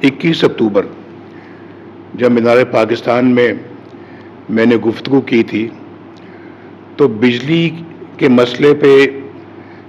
21 اکتوبر جب مینار پاکستان میں میں نے گفتگو کی تھی تو بجلی کے مسئلے پہ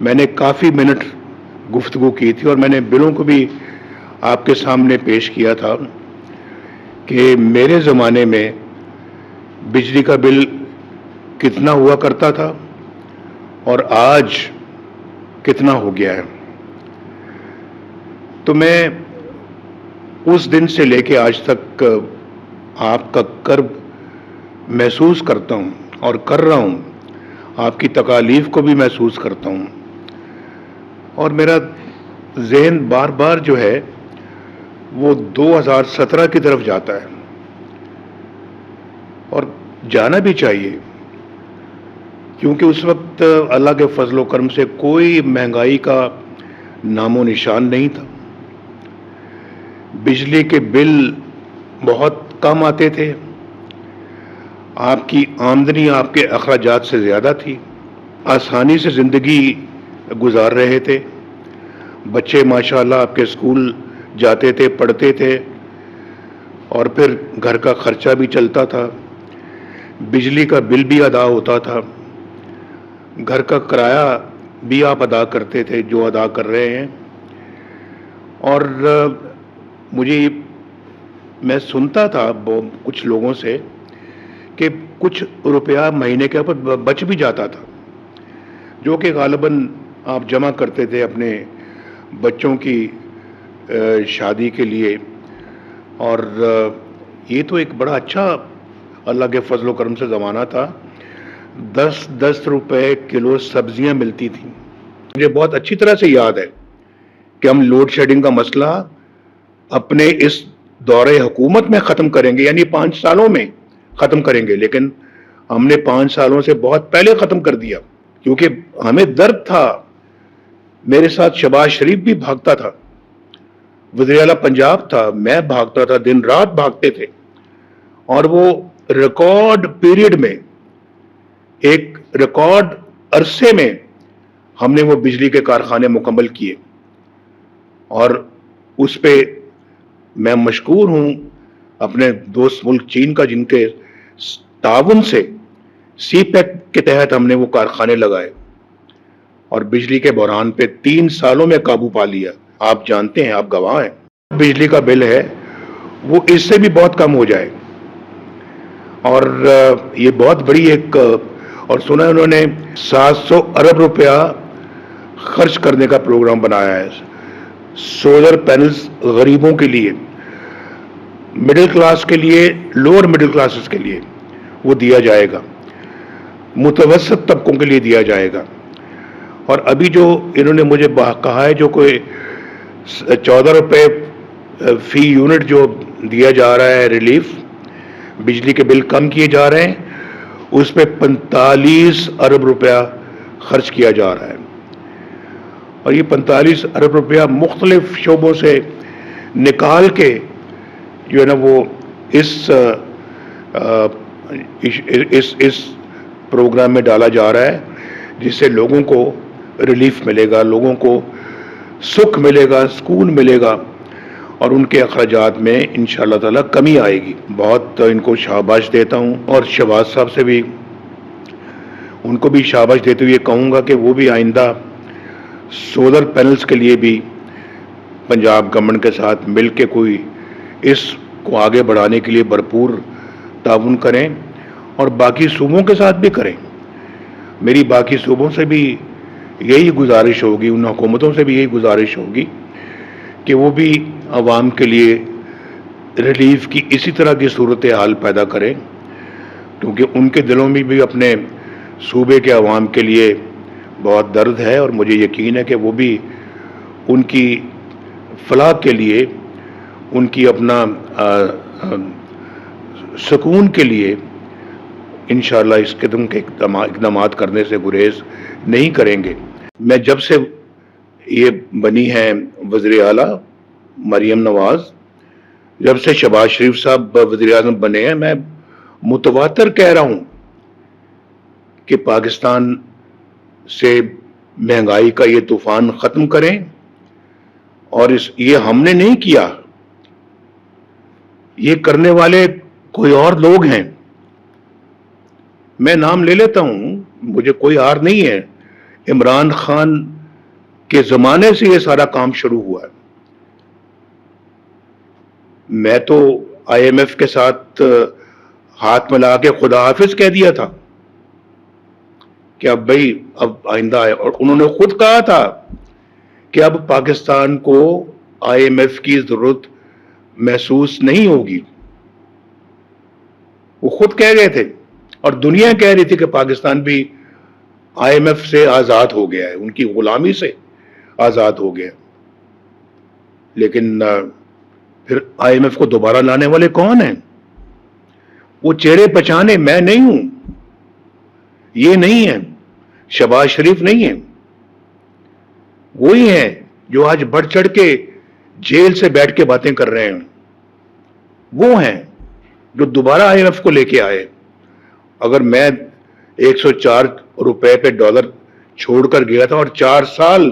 میں نے کافی منٹ گفتگو کی تھی، اور میں نے بلوں کو بھی آپ کے سامنے پیش کیا تھا کہ میرے زمانے میں بجلی کا بل کتنا ہوا کرتا تھا اور آج کتنا ہو گیا ہے۔ تو میں اس دن سے لے کے آج تک آپ کا کرب محسوس کرتا ہوں اور کر رہا ہوں، آپ کی تکالیف کو بھی محسوس کرتا ہوں، اور میرا ذہن بار بار جو ہے وہ 2017 کی طرف جاتا ہے، اور جانا بھی چاہیے، کیونکہ اس وقت اللہ کے فضل و کرم سے کوئی مہنگائی کا نام و نشان نہیں تھا، بجلی کے بل بہت کم آتے تھے، آپ کی آمدنی آپ کے اخراجات سے زیادہ تھی، آسانی سے زندگی گزار رہے تھے، بچے ماشاءاللہ آپ کے اسکول جاتے تھے، پڑھتے تھے، اور پھر گھر کا خرچہ بھی چلتا تھا، بجلی کا بل بھی ادا ہوتا تھا، گھر کا کرایہ بھی آپ ادا کرتے تھے جو ادا کر رہے ہیں۔ اور میں سنتا تھا کچھ لوگوں سے کہ کچھ روپیہ مہینے کے اوپر بچ بھی جاتا تھا، جو کہ غالباً آپ جمع کرتے تھے اپنے بچوں کی شادی کے لیے، اور یہ تو ایک بڑا اچھا اللہ کے فضل و کرم سے زمانہ تھا۔ 10 روپے کلو سبزیاں ملتی تھیں۔ مجھے بہت اچھی طرح سے یاد ہے کہ ہم لوڈ شیڈنگ کا مسئلہ اپنے اس دور حکومت میں ختم کریں گے، یعنی 5 سالوں میں ختم کریں گے، لیکن ہم نے 5 سالوں سے بہت پہلے ختم کر دیا، کیونکہ ہمیں درد تھا۔ میرے ساتھ شہباز شریف بھی بھاگتا تھا، وزیر اعلیٰ پنجاب تھا، میں بھاگتا تھا، دن رات بھاگتے تھے، اور وہ ریکارڈ پیریڈ میں، ایک ریکارڈ عرصے میں ہم نے وہ بجلی کے کارخانے مکمل کیے، اور اس پہ میں مشکور ہوں اپنے دوست ملک چین کا، جن کے تعاون سے سی پیک کے تحت ہم نے وہ کارخانے لگائے اور بجلی کے بحران پہ 3 سالوں میں قابو پا لیا۔ آپ جانتے ہیں، آپ گواہ ہیں، بجلی کا بل ہے وہ اس سے بھی بہت کم ہو جائے، اور یہ بہت بڑی ایک، اور سنا انہوں نے 700 ارب روپیہ خرچ کرنے کا پروگرام بنایا ہے سولر پینلز غریبوں کے لیے، مڈل کلاس کے لیے، لوور مڈل کلاسز کے لیے وہ دیا جائے گا، متوسط طبقوں کے لیے دیا جائے گا۔ اور ابھی جو انہوں نے مجھے کہا ہے جو کوئی 14 روپے فی یونٹ جو دیا جا رہا ہے ریلیف، بجلی کے بل کم کیے جا رہے ہیں، اس پہ 45 ارب روپیہ خرچ کیا جا رہا ہے، اور یہ 45 ارب روپیہ مختلف شعبوں سے نکال کے جو ہے نا وہ اس پروگرام میں ڈالا جا رہا ہے، جس سے لوگوں کو ریلیف ملے گا، لوگوں کو سکھ ملے گا، سکون ملے گا، اور ان کے اخراجات میں انشاءاللہ تعالی کمی آئے گی۔ بہت ان کو شاباش دیتا ہوں، اور شہباز صاحب سے بھی، ان کو بھی شاباش دیتے ہوئے کہوں گا کہ وہ بھی آئندہ سولر پینلز کے لیے بھی پنجاب گورنمنٹ کے ساتھ مل کے کوئی اس کو آگے بڑھانے کے لیے بھرپور تعاون کریں، اور باقی صوبوں کے ساتھ بھی کریں۔ میری باقی صوبوں سے بھی یہی گزارش ہوگی، ان حکومتوں سے بھی یہی گزارش ہوگی کہ وہ بھی عوام کے لیے ریلیف کی اسی طرح کی صورتحال پیدا کریں، کیونکہ ان کے دلوں میں بھی اپنے صوبے کے عوام کے لیے بہت درد ہے، اور مجھے یقین ہے کہ وہ بھی ان کی فلاح کے لیے، ان کی اپنا سکون کے لیے انشاءاللہ اس قسم کے اقدامات کرنے سے گریز نہیں کریں گے۔ میں جب سے یہ بنی ہے وزیر اعلیٰ مریم نواز، جب سے شہباز شریف صاحب وزیر اعظم بنے ہیں، میں متواتر کہہ رہا ہوں کہ پاکستان سے مہنگائی کا یہ طوفان ختم کریں، اور یہ ہم نے نہیں کیا، یہ کرنے والے کوئی اور لوگ ہیں. میں نام لے لیتا ہوں, مجھے کوئی آر نہیں ہے. عمران خان کے زمانے سے یہ سارا کام شروع ہوا ہے. میں تو آئی ایم ایف کے ساتھ ہاتھ ملا کے خدا حافظ کہہ دیا تھا کہ اب بھائی اب آئندہ آئے, اور انہوں نے خود کہا تھا کہ اب پاکستان کو آئی ایم ایف کی ضرورت محسوس نہیں ہوگی. وہ خود کہہ گئے تھے, اور دنیا کہہ رہی تھی کہ پاکستان بھی آئی ایم ایف سے آزاد ہو گیا ہے, ان کی غلامی سے آزاد ہو گیا. لیکن پھر آئی ایم ایف کو دوبارہ لانے والے کون ہیں؟ وہ چہرے پہچانے میں نہیں ہوں, یہ نہیں ہے, شہباز شریف نہیں ہے, وہی ہیں جو آج بڑھ چڑھ کے جیل سے بیٹھ کے باتیں کر رہے ہیں. وہ ہیں جو دوبارہ آئی ایم ایف کو لے کے آئے. اگر میں 104 روپے پہ ڈالر چھوڑ کر گیا تھا اور 4 سال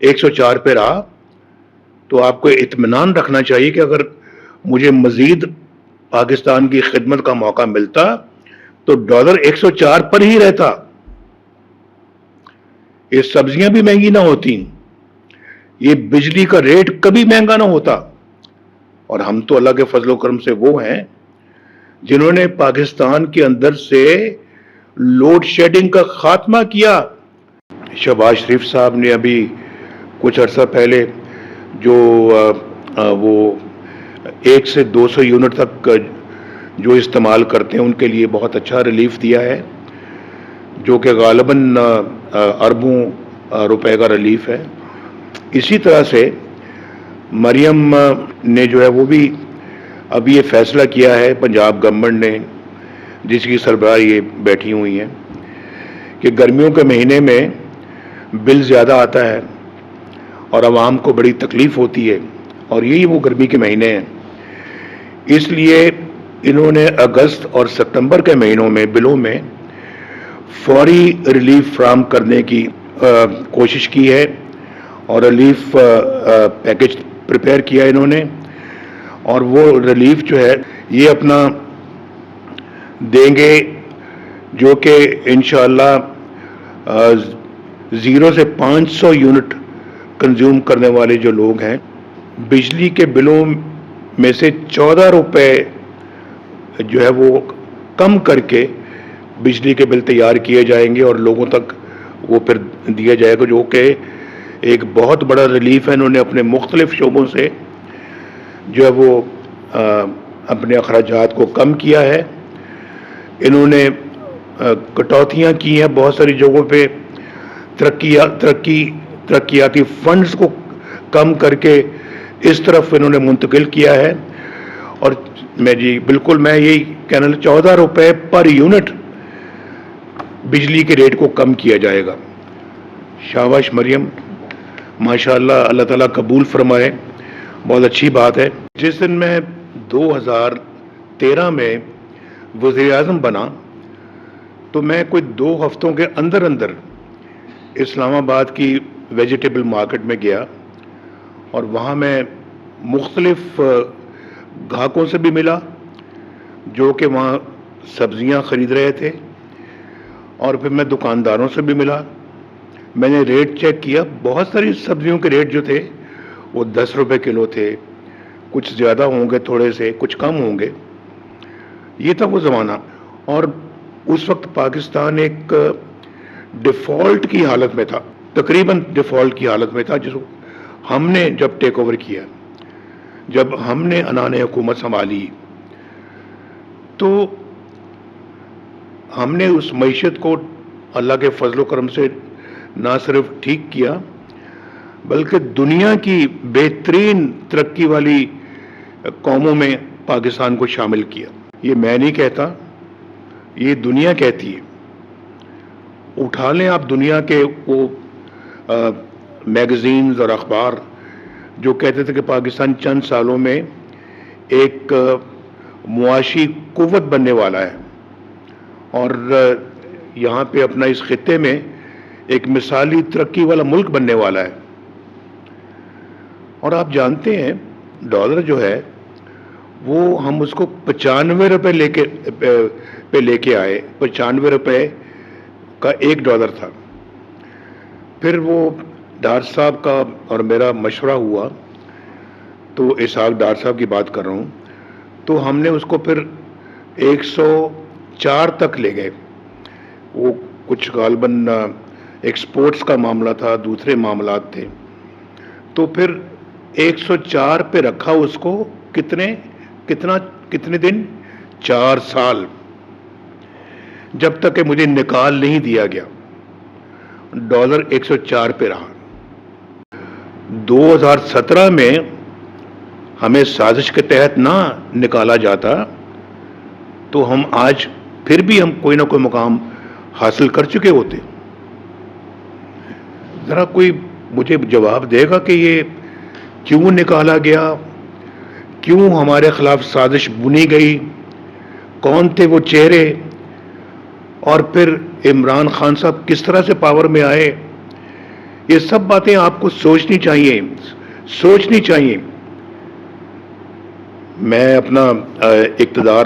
104 پہ رہا, تو آپ کو اطمینان رکھنا چاہیے کہ اگر مجھے مزید پاکستان کی خدمت کا موقع ملتا تو ڈالر 104 پر ہی رہتا. یہ سبزیاں بھی مہنگی نہ ہوتی, یہ بجلی کا ریٹ کبھی مہنگا نہ ہوتا. اور ہم تو اللہ کے فضل و کرم سے وہ ہیں جنہوں نے پاکستان کے اندر سے لوڈ شیڈنگ کا خاتمہ کیا. شہباز شریف صاحب نے ابھی کچھ عرصہ پہلے جو وہ 1 سے 200 یونٹ تک جو استعمال کرتے ہیں ان کے لیے بہت اچھا ریلیف دیا ہے, جو کہ غالباً اربوں روپے کا ریلیف ہے. اسی طرح سے مریم نے جو ہے وہ بھی اب یہ فیصلہ کیا ہے پنجاب گورنمنٹ نے, جس کی سربراہ یہ بیٹھی ہوئی ہیں, کہ گرمیوں کے مہینے میں بل زیادہ آتا ہے اور عوام کو بڑی تکلیف ہوتی ہے, اور یہی وہ گرمی کے مہینے ہیں. اس لیے انہوں نے اگست اور ستمبر کے مہینوں میں بلوں میں فوری ریلیف فراہم کرنے کی کوشش کی ہے, اور ریلیف پیکج پریپئر کیا انہوں نے. اور وہ ریلیف جو ہے یہ اپنا دیں گے, جو کہ انشاءاللہ 0 سے 500 یونٹ کنزیوم کرنے والے جو لوگ ہیں, بجلی کے بلوں میں سے 14 روپے جو ہے وہ کم کر کے بجلی کے بل تیار کیے جائیں گے, اور لوگوں تک وہ پھر دیا جائے گا, جو کہ ایک بہت بڑا ریلیف ہے. انہوں نے اپنے مختلف شعبوں سے جو ہے وہ اپنے اخراجات کو کم کیا ہے. انہوں نے کٹوتیاں کی ہیں بہت ساری جگہوں پہ, ترقیاتی فنڈز کو کم کر کے اس طرف انہوں نے منتقل کیا ہے. اور بالکل میں یہی کہنا 14 روپے پر یونٹ بجلی کے ریٹ کو کم کیا جائے گا. شاباش مریم, ماشاءاللہ, اللہ تعالیٰ قبول فرمائے, بہت اچھی بات ہے. جس دن میں 2013 میں وزیر اعظم بنا تو میں کوئی 2 ہفتوں کے اندر اسلام آباد کی ویجیٹیبل مارکیٹ میں گیا, اور وہاں میں مختلف گاہکوں سے بھی ملا جو کہ وہاں سبزیاں خرید رہے تھے, اور پھر میں دکانداروں سے بھی ملا. میں نے ریٹ چیک کیا, بہت ساری سبزیوں کے ریٹ جو تھے وہ 10 روپے کلو تھے, کچھ زیادہ ہوں گے, تھوڑے سے کچھ کم ہوں گے. یہ تھا وہ زمانہ. اور اس وقت پاکستان ایک ڈیفالٹ کی حالت میں تھا, تقریباً ڈیفالٹ کی حالت میں تھا, جس کو ہم نے جب ٹیک اوور کیا, جب ہم نے انان حکومت سنبھالی, تو ہم نے اس معیشت کو اللہ کے فضل و کرم سے نہ صرف ٹھیک کیا, بلکہ دنیا کی بہترین ترقی والی قوموں میں پاکستان کو شامل کیا. یہ میں نہیں کہتا, یہ دنیا کہتی ہے. اٹھا لیں آپ دنیا کے وہ میگزینز اور اخبار جو کہتے تھے کہ پاکستان چند سالوں میں ایک معاشی قوت بننے والا ہے, اور یہاں پہ اپنا اس خطے میں ایک مثالی ترقی والا ملک بننے والا ہے. اور آپ جانتے ہیں ڈالر جو ہے وہ ہم اس کو 95 روپے پہ لے کے آئے. 95 روپے کا $1 تھا. پھر وہ ڈار صاحب کا اور میرا مشورہ ہوا, تو اسحاق ڈار صاحب کی بات کر رہا ہوں, تو ہم نے اس کو پھر 104 تک لے گئے. وہ کچھ غالباً ایکسپورٹس کا معاملہ تھا, دوسرے معاملات تھے, تو پھر 104 پہ رکھا اس کو. کتنے دن؟ 4 سال, جب تک کہ مجھے نکال نہیں دیا گیا. ڈالر 104 پہ رہا. 2017 میں ہمیں سازش کے تحت نہ نکالا جاتا تو ہم آج پھر بھی ہم کوئی نہ کوئی مقام حاصل کر چکے ہوتے. ذرا کوئی مجھے جواب دے گا کہ یہ کیوں نکالا گیا, کیوں ہمارے خلاف سازش بنی گئی, کون تھے وہ چہرے, اور پھر عمران خان صاحب کس طرح سے پاور میں آئے. یہ سب باتیں آپ کو سوچنی چاہیے. میں اپنا اقتدار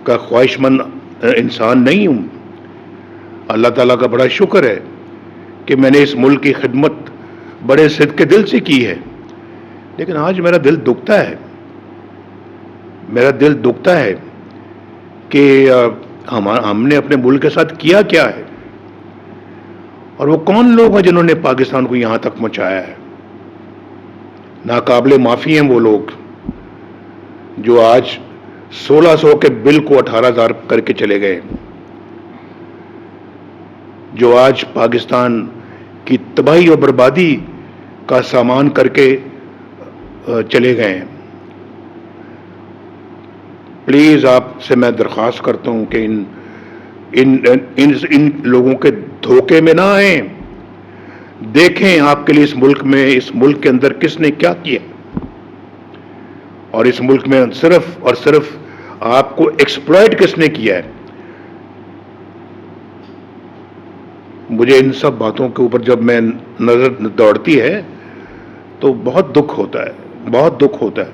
کا خواہش مند انسان نہیں ہوں. اللہ تعالیٰ کا بڑا شکر ہے کہ میں نے اس ملک کی خدمت بڑے صدق کے دل سے کی ہے. لیکن آج میرا دل دکھتا ہے کہ ہم نے اپنے ملک کے ساتھ کیا ہے, اور وہ کون لوگ ہیں جنہوں نے پاکستان کو یہاں تک پہنچایا ہے. ناقابل معافی ہیں وہ لوگ جو آج 1600 کے بل کو 18,000 کر کے چلے گئے, جو آج پاکستان کی تباہی اور بربادی کا سامان کر کے چلے گئے ہیں. پلیز آپ سے میں درخواست کرتا ہوں کہ ان لوگوں کے دھوکے میں نہ آئیں. دیکھیں آپ کے لیے اس ملک کے اندر کس نے کیا کیا, اور اس ملک میں صرف اور صرف آپ کو ایکسپلائٹ کس نے کیا ہے. مجھے ان سب باتوں کے اوپر جب میں نظر دوڑتی ہے تو بہت دکھ ہوتا ہے.